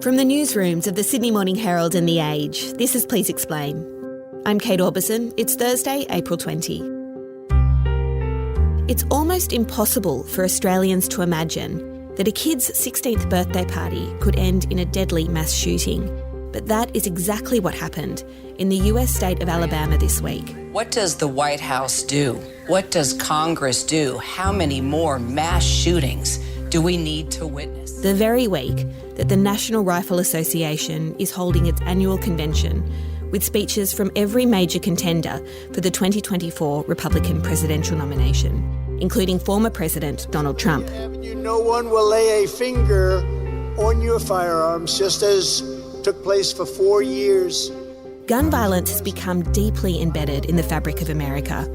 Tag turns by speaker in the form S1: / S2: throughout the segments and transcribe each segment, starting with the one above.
S1: From the newsrooms of the Sydney Morning Herald and The Age, this is Please Explain. I'm Kate Orbison. It's Thursday, April 20. It's almost impossible for Australians to imagine that a kid's 16th birthday party could end in a deadly mass shooting. But that is exactly what happened in the US state of Alabama this week.
S2: What does the White House do? What does Congress do? How many more mass shootings do we need to witness?
S1: The very week that the National Rifle Association is holding its annual convention with speeches from every major contender for the 2024 Republican presidential nomination, including former President Donald Trump.
S3: No one will lay a finger on your firearms, just as took place for 4 years.
S1: Gun violence has become deeply embedded in the fabric of America.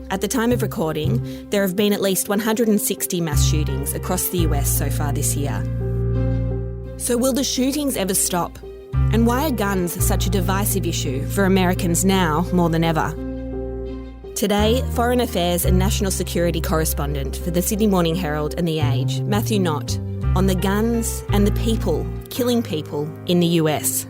S1: At the time of recording, there have been at least 160 mass shootings across the US so far this year. So will the shootings ever stop? And why are guns such a divisive issue for Americans now more than ever? Today, Foreign Affairs and National Security Correspondent for the Sydney Morning Herald and The Age, Matthew Knott, on the guns and the people killing people in the US.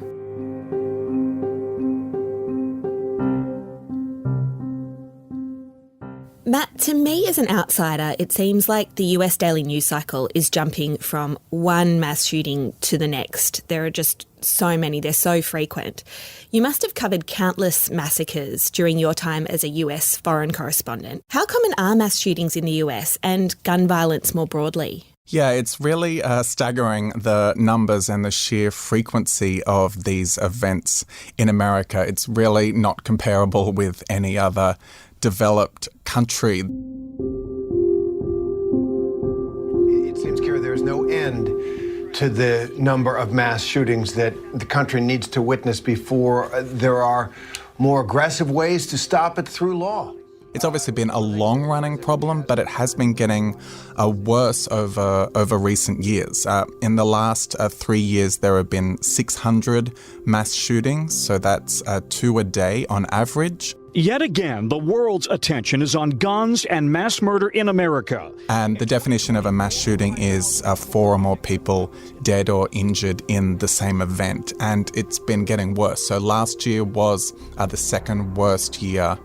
S1: Matt, to me as an outsider, it seems like the US daily news cycle is jumping from one mass shooting to the next. There are just so many, they're so frequent. You must have covered countless massacres during your time as a US foreign correspondent. How common are mass shootings in the US and gun violence more broadly?
S4: Yeah, it's really staggering, the numbers and the sheer frequency of these events in America. It's really not comparable with any other developed country.
S5: It seems, Kira, there's no end to the number of mass shootings that the country needs to witness before there are more aggressive ways to stop it through law.
S4: It's obviously been a long-running problem, but it has been getting worse over recent years. In the last 3 years, there have been 600 mass shootings, so that's 2 a day on average.
S6: Yet again, the world's attention is on guns and mass murder in America.
S4: And the definition of a mass shooting is 4 or more people dead or injured in the same event. And it's been getting worse. So last year was the second worst year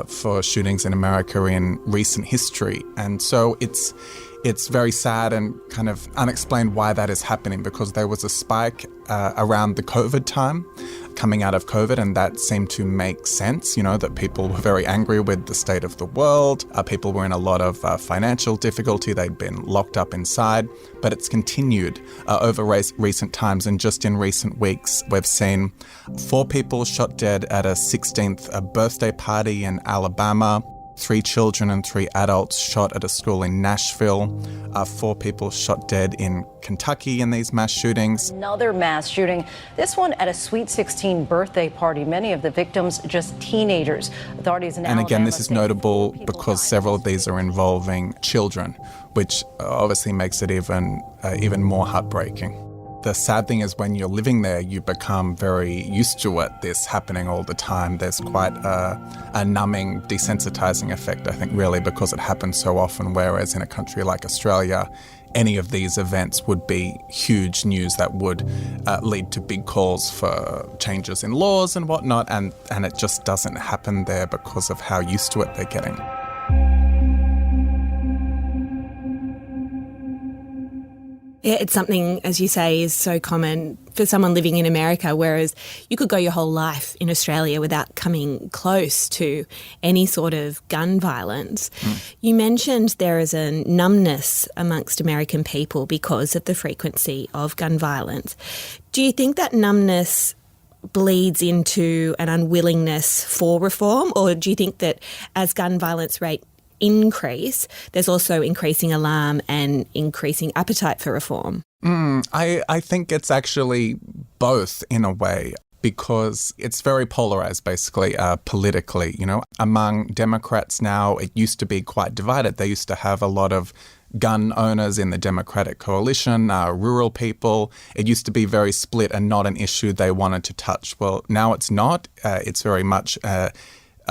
S4: for shootings in America in recent history. And so it's very sad and kind of unexplained why that is happening, because there was a spike around the COVID time, coming out of COVID, and that seemed to make sense, that people were very angry with the state of the world. People were in a lot of financial difficulty. They'd been locked up inside, but it's continued over recent times. And just in recent weeks, we've seen 4 people shot dead at a 16th birthday party in Alabama. 3 children and 3 adults shot at a school in Nashville. 4 people shot dead in Kentucky in these mass shootings.
S7: Another mass shooting, this one at a Sweet 16 birthday party. Many of the victims just teenagers. Authorities in Alabama.
S4: And again, this is notable because several of these are involving children, which obviously makes it even more heartbreaking. The sad thing is when you're living there, you become very used to it, this happening all the time. There's quite a numbing, desensitizing effect, I think, really, because it happens so often, whereas in a country like Australia, any of these events would be huge news that would lead to big calls for changes in laws and whatnot, and it just doesn't happen there because of how used to it they're getting.
S1: Yeah, it's something, as you say, is so common for someone living in America, whereas you could go your whole life in Australia without coming close to any sort of gun violence. You mentioned there is a numbness amongst American people because of the frequency of gun violence. Do you think that numbness bleeds into an unwillingness for reform, or do you think that as gun violence rate increase, there's also increasing alarm and increasing appetite for reform?
S4: I think it's actually both in a way, because it's very polarized, basically, politically. Among Democrats now, it used to be quite divided. They used to have a lot of gun owners in the Democratic coalition, rural people. It used to be very split and not an issue they wanted to touch. Well, now it's not. It's very much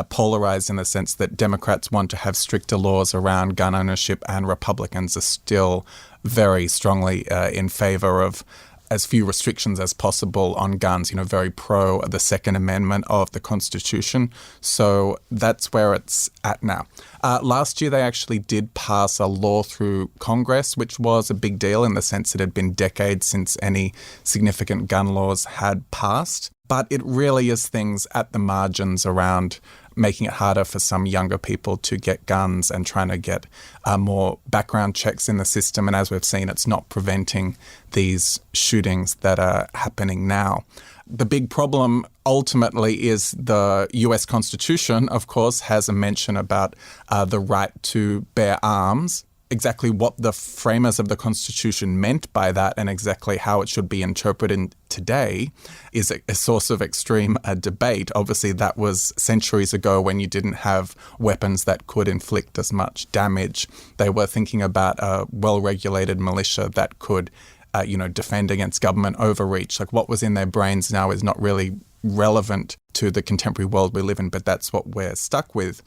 S4: polarized in the sense that Democrats want to have stricter laws around gun ownership, and Republicans are still very strongly in favor of as few restrictions as possible on guns, very pro the Second Amendment of the Constitution. So that's where it's at now. Last year, they actually did pass a law through Congress, which was a big deal in the sense it had been decades since any significant gun laws had passed. But it really is things at the margins around making it harder for some younger people to get guns and trying to get more background checks in the system. And as we've seen, it's not preventing these shootings that are happening now. The big problem ultimately is the US Constitution, of course, has a mention about the right to bear arms. Exactly what the framers of the Constitution meant by that and exactly how it should be interpreted today is a source of extreme debate. Obviously, that was centuries ago when you didn't have weapons that could inflict as much damage. They were thinking about a well-regulated militia that could, defend against government overreach. Like what was in their brains now is not really relevant to the contemporary world we live in, but that's what we're stuck with.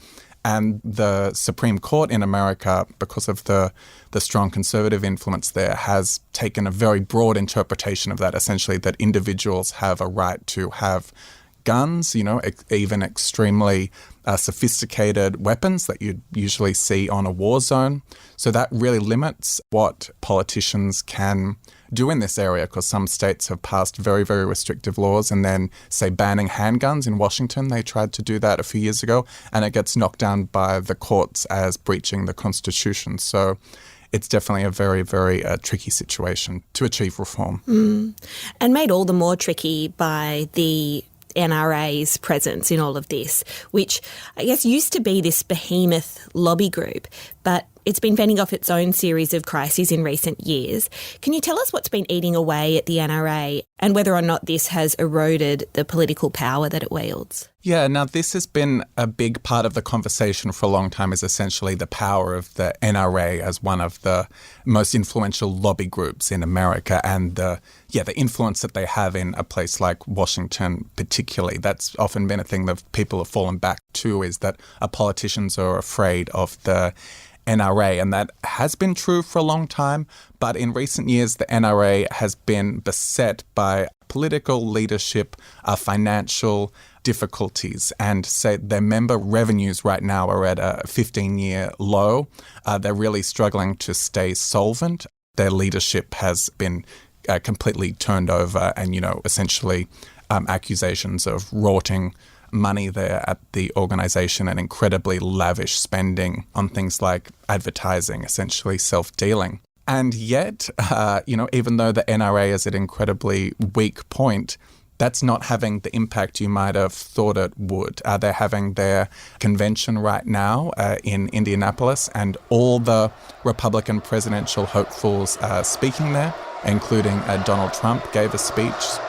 S4: And the Supreme Court in America, because of the strong conservative influence there, has taken a very broad interpretation of that, essentially that individuals have a right to have guns, even extremely sophisticated weapons that you'd usually see on a war zone. So that really limits what politicians can do in this area, because some states have passed very, very restrictive laws, and then, say, banning handguns in Washington, they tried to do that a few years ago, and it gets knocked down by the courts as breaching the Constitution. So it's definitely a very, very tricky situation to achieve reform.
S1: And made all the more tricky by the NRA's presence in all of this, which I guess used to be this behemoth lobby group, but it's been fending off its own series of crises in recent years. Can you tell us what's been eating away at the NRA and whether or not this has eroded the political power that it wields?
S4: Yeah, now this has been a big part of the conversation for a long time, is essentially the power of the NRA as one of the most influential lobby groups in America, and the influence that they have in a place like Washington particularly. That's often been a thing that people have fallen back to, is that politicians are afraid of the NRA, and that has been true for a long time. But in recent years, the NRA has been beset by political leadership, financial difficulties, and say their member revenues right now are at a 15-year low. They're really struggling to stay solvent. Their leadership has been completely turned over, and, essentially accusations of rorting money there at the organisation and incredibly lavish spending on things like advertising, essentially self-dealing. And yet, even though the NRA is at an incredibly weak point, that's not having the impact you might have thought it would. They're having their convention right now in Indianapolis, and all the Republican presidential hopefuls speaking there, including Donald Trump, gave a speech.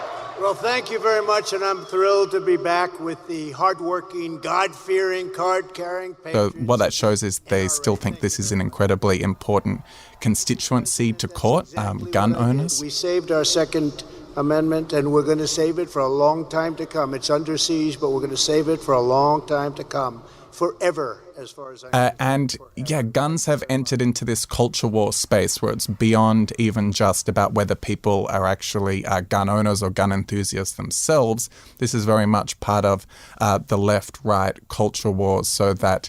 S3: Well, thank you very much, and I'm thrilled to be back with the hardworking, God-fearing, card-carrying patriots.
S4: So what that shows is they still think this is an incredibly important constituency to court, gun owners.
S3: We saved our Second Amendment, and we're going to save it for a long time to come. It's under siege, but we're going to save it for a long time to come. Forever, as far as I know.
S4: Guns have entered into this culture war space where it's beyond even just about whether people are actually gun owners or gun enthusiasts themselves. This is very much part of the left-right culture wars, so that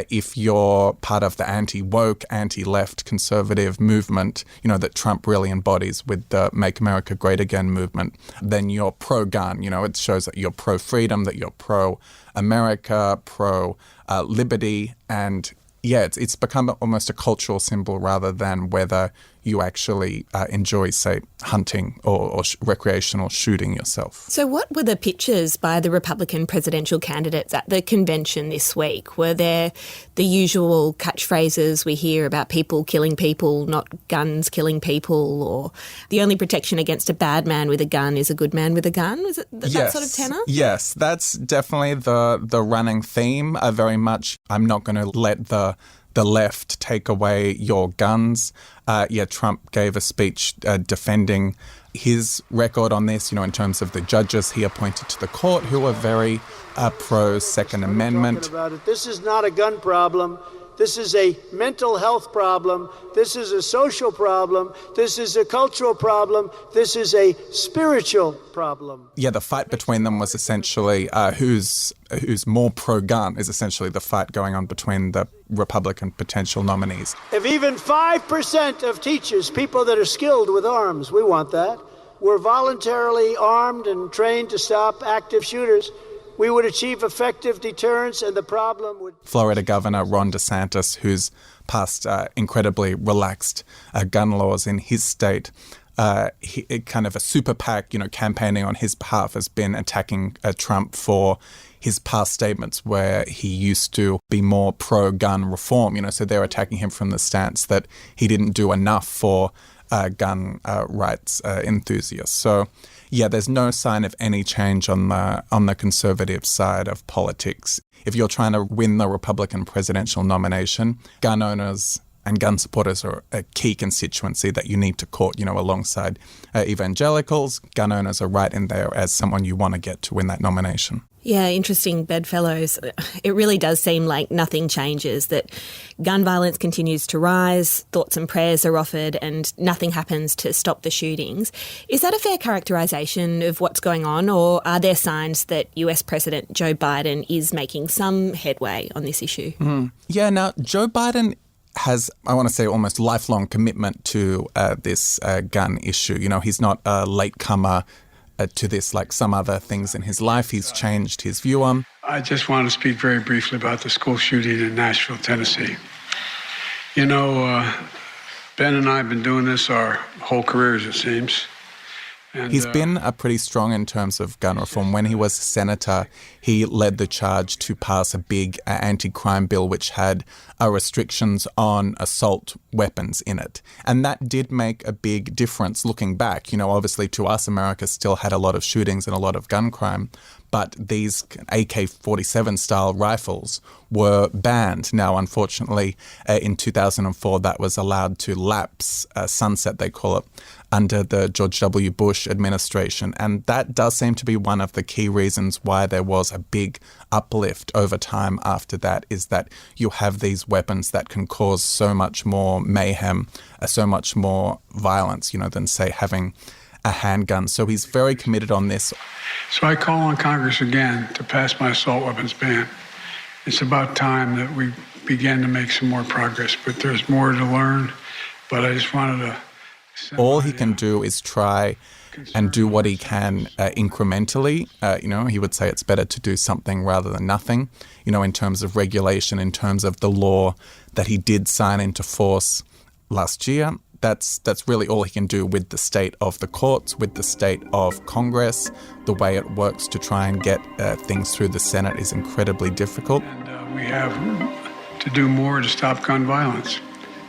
S4: if you're part of the anti-woke, anti-left conservative movement, that Trump really embodies with the Make America Great Again movement, then you're pro-gun. It shows that you're pro-freedom, that you're pro-America, pro-liberty, and it's become almost a cultural symbol rather than whether you actually enjoy, say, hunting or recreational shooting yourself.
S1: So what were the pitches by the Republican presidential candidates at the convention this week? Were there the usual catchphrases we hear about people killing people, not guns killing people, or the only protection against a bad man with a gun is a good man with a gun? Was it that sort of tenor?
S4: Yes, that's definitely the running theme. Very much, I'm not going to let the left take away your guns. Trump gave a speech defending his record on this, in terms of the judges he appointed to the court, who are very pro-Second Amendment.
S3: This is not a gun problem. This is a mental health problem. This is a social problem. This is a cultural problem. This is a spiritual problem.
S4: Yeah, the fight between them was essentially who's more pro-gun is essentially the fight going on between the Republican potential nominees.
S3: If even 5% of teachers, people that are skilled with arms, we want that, were voluntarily armed and trained to stop active shooters, we would achieve effective deterrence and the problem would...
S4: Florida Governor Ron DeSantis, who's passed incredibly relaxed gun laws in his state, kind of a super PAC, campaigning on his behalf, has been attacking Trump for his past statements where he used to be more pro-gun reform, so they're attacking him from the stance that he didn't do enough for gun rights enthusiasts. So, yeah, there's no sign of any change on the conservative side of politics. If you're trying to win the Republican presidential nomination, gun owners and gun supporters are a key constituency that you need to court, alongside evangelicals. Gun owners are right in there as someone you want to get to win that nomination.
S1: Yeah, interesting bedfellows. It really does seem like nothing changes, that gun violence continues to rise, thoughts and prayers are offered, and nothing happens to stop the shootings. Is that a fair characterisation of what's going on, or are there signs that US President Joe Biden is making some headway on this issue?
S4: Yeah, now, Joe Biden has, I want to say, almost lifelong commitment to this gun issue. He's not a latecomer to this like some other things in his life. He's changed his view on.
S8: I just want to speak very briefly about the school shooting in Nashville, Tennessee. Ben and I have been doing this our whole careers, it seems. And,
S4: he's been pretty strong in terms of gun reform. When he was senator, he led the charge to pass a big anti-crime bill which had restrictions on assault weapons in it. And that did make a big difference looking back. Obviously to us, America still had a lot of shootings and a lot of gun crime, but these AK-47 style rifles were banned. Now, unfortunately, in 2004, that was allowed to lapse, sunset they call it, under the George W. Bush administration. And that does seem to be one of the key reasons why there was a big uplift over time after that, is that you have these weapons that can cause so much more mayhem, so much more violence, than, say, having a handgun. So he's very committed on this.
S8: So I call on Congress again to pass my assault weapons ban. It's about time that we began to make some more progress, but there's more to learn. But I just wanted to...
S4: All he can do is try and do what he can incrementally. He would say it's better to do something rather than nothing, in terms of regulation, in terms of the law that he did sign into force last year. That's really all he can do with the state of the courts, with the state of Congress. The way it works to try and get things through the Senate is incredibly difficult.
S8: And we have to do more to stop gun violence.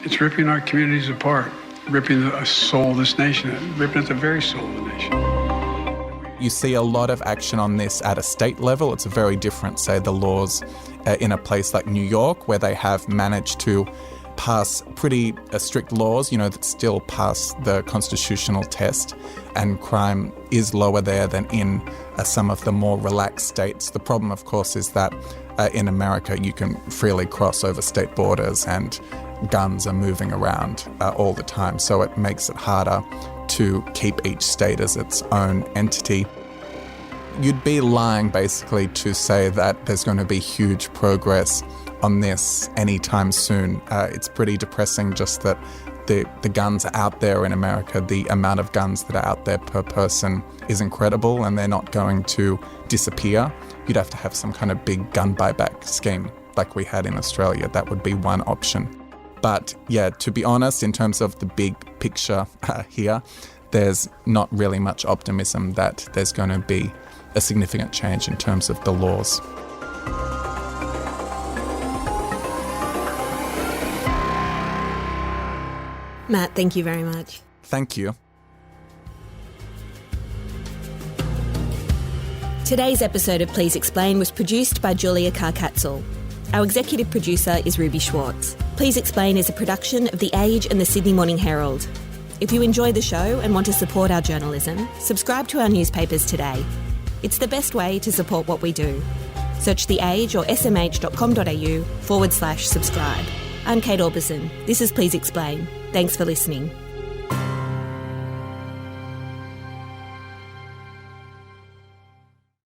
S8: It's ripping our communities apart, ripping the soul of this nation, ripping at the very soul of the nation.
S4: You see a lot of action on this at a state level. It's very different, say, the laws in a place like New York, where they have managed to pass pretty strict laws, that still pass the constitutional test, and crime is lower there than in some of the more relaxed states. The problem, of course, is that in America you can freely cross over state borders and guns are moving around all the time, so it makes it harder to keep each state as its own entity. You'd be lying basically to say that there's going to be huge progress on this anytime soon. It's pretty depressing just that the guns are out there in America. The amount of guns that are out there per person is incredible, and they're not going to disappear. You'd have to have some kind of big gun buyback scheme like we had in Australia. That would be one option. But yeah, to be honest, in terms of the big picture here, there's not really much optimism that there's going to be a significant change in terms of the laws.
S1: Matt, thank you very much.
S4: Thank you.
S1: Today's episode of Please Explain was produced by Julia Carcatzel. Our executive producer is Ruby Schwartz. Please Explain is a production of The Age and the Sydney Morning Herald. If you enjoy the show and want to support our journalism, subscribe to our newspapers today. It's the best way to support what we do. Search The Age or smh.com.au/subscribe. I'm Kate Orbison. This is Please Explain. Thanks for listening.